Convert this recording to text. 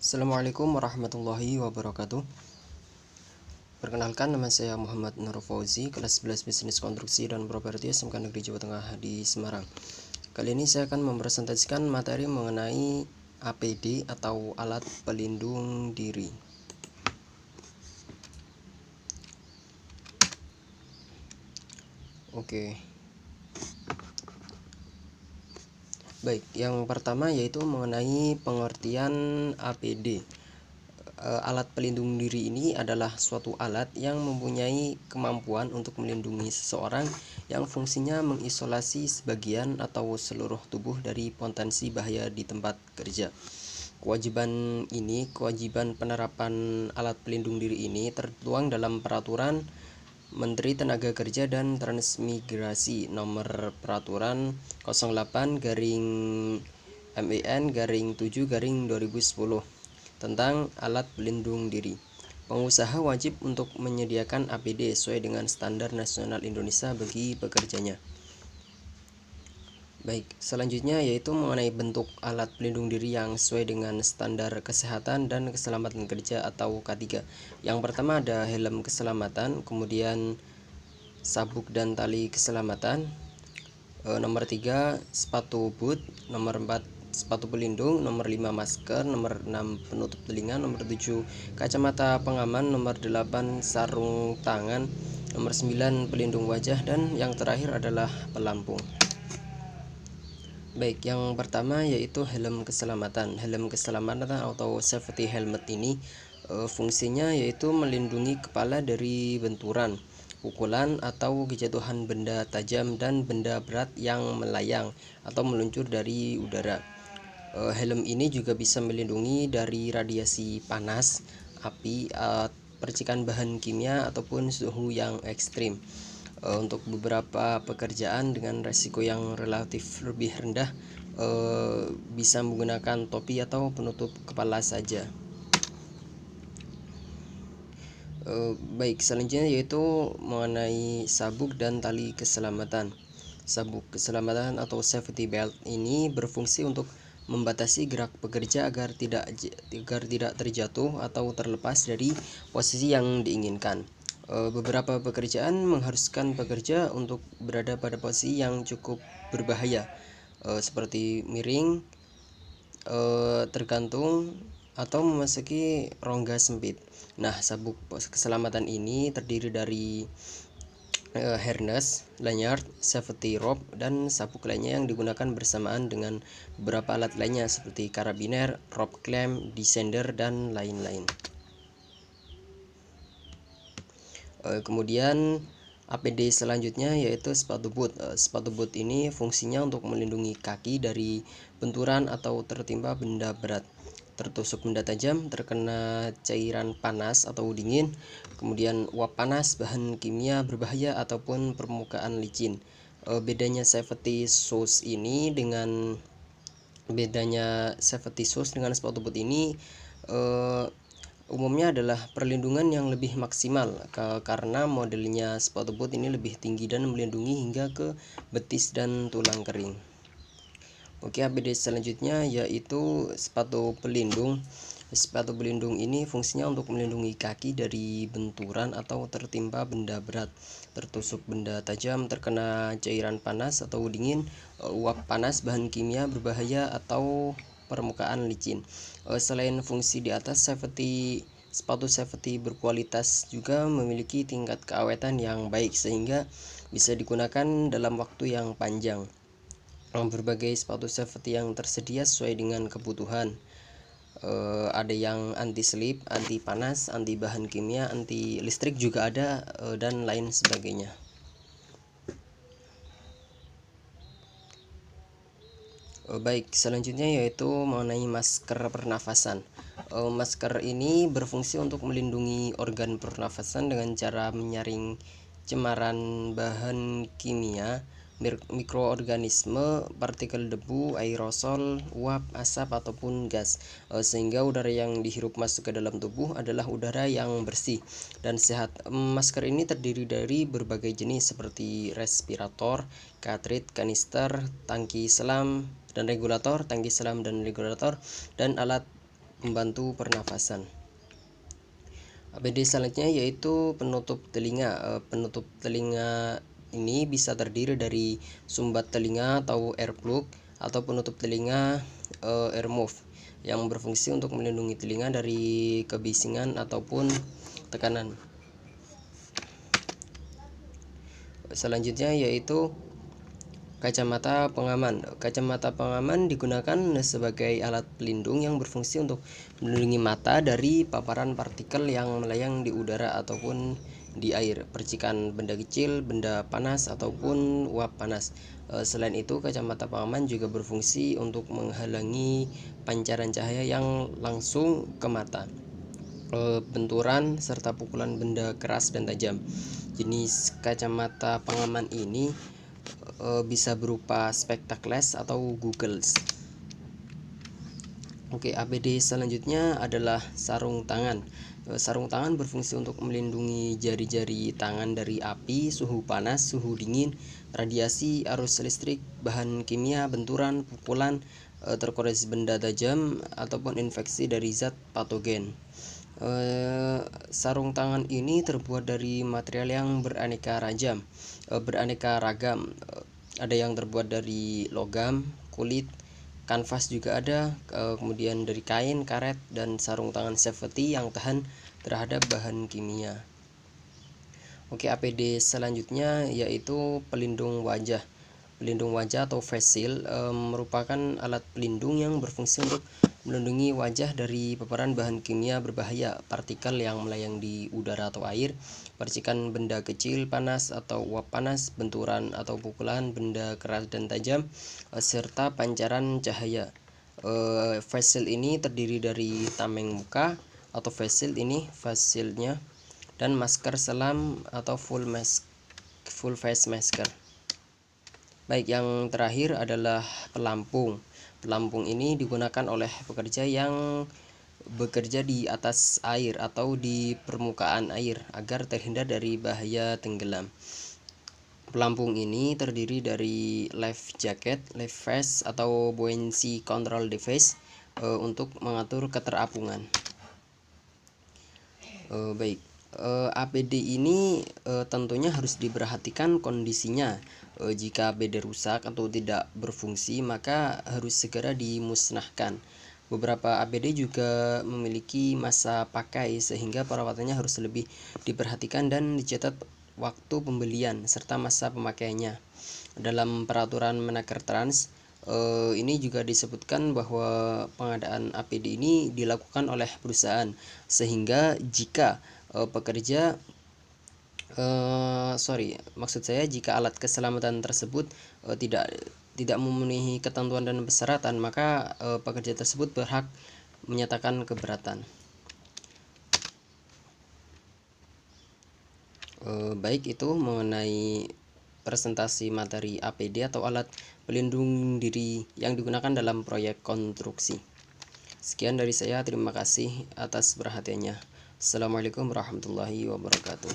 Assalamualaikum warahmatullahi wabarakatuh. Perkenalkan, nama saya Muhammad Nur Fauzi, kelas 11 Bisnis Konstruksi dan Properti SMK Negeri Jawa Tengah di Semarang. Kali ini saya akan mempresentasikan materi mengenai APD atau alat pelindung diri. Oke. Baik, yang pertama yaitu mengenai pengertian APD. Alat pelindung diri ini adalah suatu alat yang mempunyai kemampuan untuk melindungi seseorang yang fungsinya mengisolasi sebagian atau seluruh tubuh dari potensi bahaya di tempat kerja. Kewajiban penerapan alat pelindung diri ini tertuang dalam Peraturan Menteri Tenaga Kerja dan Transmigrasi Nomor Peraturan 08/MEN/7/2010 tentang alat pelindung diri. Pengusaha wajib untuk menyediakan APD sesuai dengan standar nasional Indonesia bagi pekerjanya. Baik, selanjutnya yaitu mengenai bentuk alat pelindung diri yang sesuai dengan standar kesehatan dan keselamatan kerja atau K3. Yang pertama ada helm keselamatan, kemudian sabuk dan tali keselamatan, nomor 3 sepatu boot, nomor 4 sepatu pelindung, nomor 5 masker, nomor 6 penutup telinga, nomor 7 kacamata pengaman, nomor 8 sarung tangan, nomor 9 pelindung wajah, dan yang terakhir adalah pelampung. Baik, yang pertama yaitu helm keselamatan. Helm keselamatan atau safety helmet ini fungsinya yaitu melindungi kepala dari benturan, pukulan, atau kejatuhan benda tajam dan benda berat yang melayang atau meluncur dari udara. Helm ini juga bisa melindungi dari radiasi panas, api, percikan bahan kimia, ataupun suhu yang ekstrim. Untuk beberapa pekerjaan dengan resiko yang relatif lebih rendah, bisa menggunakan topi atau penutup kepala saja. Baik, selanjutnya yaitu mengenai sabuk dan tali keselamatan. Sabuk keselamatan atau safety belt ini berfungsi untuk membatasi gerak pekerja agar tidak terjatuh atau terlepas dari posisi yang diinginkan. Beberapa pekerjaan mengharuskan pekerja untuk berada pada posisi yang cukup berbahaya, seperti miring, tergantung, atau memasuki rongga sempit. Nah, sabuk keselamatan ini terdiri dari harness, lanyard, safety rope, dan sabuk lainnya yang digunakan bersamaan dengan beberapa alat lainnya seperti karabiner, rope clamp, descender, dan lain-lain. Kemudian APD selanjutnya yaitu sepatu boot. Sepatu boot ini fungsinya untuk melindungi kaki dari benturan atau tertimpa benda berat, tertusuk benda tajam, terkena cairan panas atau dingin, kemudian uap panas, bahan kimia berbahaya, ataupun permukaan licin. Bedanya safety shoes dengan sepatu boot ini umumnya adalah perlindungan yang lebih maksimal karena modelnya sepatu boot ini lebih tinggi dan melindungi hingga ke betis dan tulang kering. Oke, APD selanjutnya yaitu sepatu pelindung. Sepatu pelindung ini fungsinya untuk melindungi kaki dari benturan atau tertimpa benda berat, tertusuk benda tajam, terkena cairan panas atau dingin, uap panas, bahan kimia berbahaya, atau permukaan licin. Selain fungsi di atas, sepatu safety berkualitas juga memiliki tingkat keawetan yang baik sehingga bisa digunakan dalam waktu yang panjang. Berbagai sepatu safety yang tersedia sesuai dengan kebutuhan. Ada yang anti slip, anti panas, anti bahan kimia, anti listrik juga ada, dan lain sebagainya. Baik, selanjutnya yaitu mengenai masker pernafasan. Masker ini berfungsi untuk melindungi organ pernafasan dengan cara menyaring cemaran bahan kimia, mikroorganisme, partikel debu, aerosol, uap, asap, ataupun gas, sehingga udara yang dihirup masuk ke dalam tubuh adalah udara yang bersih dan sehat. Masker ini terdiri dari berbagai jenis seperti respirator, cartridge, kanister, tangki selam dan regulator, dan alat membantu pernafasan. APD selanjutnya yaitu penutup telinga. Penutup telinga ini bisa terdiri dari sumbat telinga atau earplug atau penutup telinga earmuff yang berfungsi untuk melindungi telinga dari kebisingan ataupun tekanan. Selanjutnya yaitu kacamata pengaman. Kacamata pengaman digunakan sebagai alat pelindung yang berfungsi untuk melindungi mata dari paparan partikel yang melayang di udara ataupun di air, percikan benda kecil, benda panas ataupun uap panas. Selain itu, kacamata pengaman juga berfungsi untuk menghalangi pancaran cahaya yang langsung ke mata, benturan serta pukulan benda keras dan tajam. Jenis kacamata pengaman ini bisa berupa spectacles atau goggles. Oke, APD selanjutnya adalah sarung tangan. Sarung tangan berfungsi untuk melindungi jari-jari tangan dari api, suhu panas, suhu dingin, radiasi, arus listrik, bahan kimia, benturan, pukulan, terkoresi benda tajam ataupun infeksi dari zat patogen. Sarung tangan ini terbuat dari material yang beraneka ragam. Ada yang terbuat dari logam, kulit, kanvas juga ada, kemudian dari kain, karet, dan sarung tangan safety yang tahan terhadap bahan kimia. Oke, APD selanjutnya yaitu pelindung wajah. Pelindung wajah atau face shield merupakan alat pelindung yang berfungsi untuk melindungi wajah dari paparan bahan kimia berbahaya, partikel yang melayang di udara atau air, percikan benda kecil panas atau uap panas, benturan atau pukulan benda keras dan tajam, serta pancaran cahaya. Face shield ini terdiri dari tameng muka atau face shield ini face shieldnya, dan masker selam atau full face masker. Baik, yang terakhir adalah pelampung. Pelampung ini digunakan oleh pekerja yang bekerja di atas air atau di permukaan air agar terhindar dari bahaya tenggelam. Pelampung ini terdiri dari life jacket, life vest atau buoyancy control device untuk mengatur keterapungan. Baik, APD ini tentunya harus diperhatikan kondisinya. Jika APD rusak atau tidak berfungsi, maka harus segera dimusnahkan. Beberapa APD juga memiliki masa pakai sehingga perawatannya harus lebih diperhatikan dan dicatat waktu pembelian serta masa pemakaiannya. Dalam peraturan Menaker Trans ini juga disebutkan bahwa pengadaan APD ini dilakukan oleh perusahaan, sehingga jika pekerja jika alat keselamatan tersebut tidak memenuhi ketentuan dan persyaratan, maka pekerja tersebut berhak menyatakan keberatan. Baik, itu mengenai presentasi materi APD atau alat pelindung diri yang digunakan dalam proyek konstruksi. Sekian dari saya, terima kasih atas perhatiannya. Assalamualaikum warahmatullahi wabarakatuh.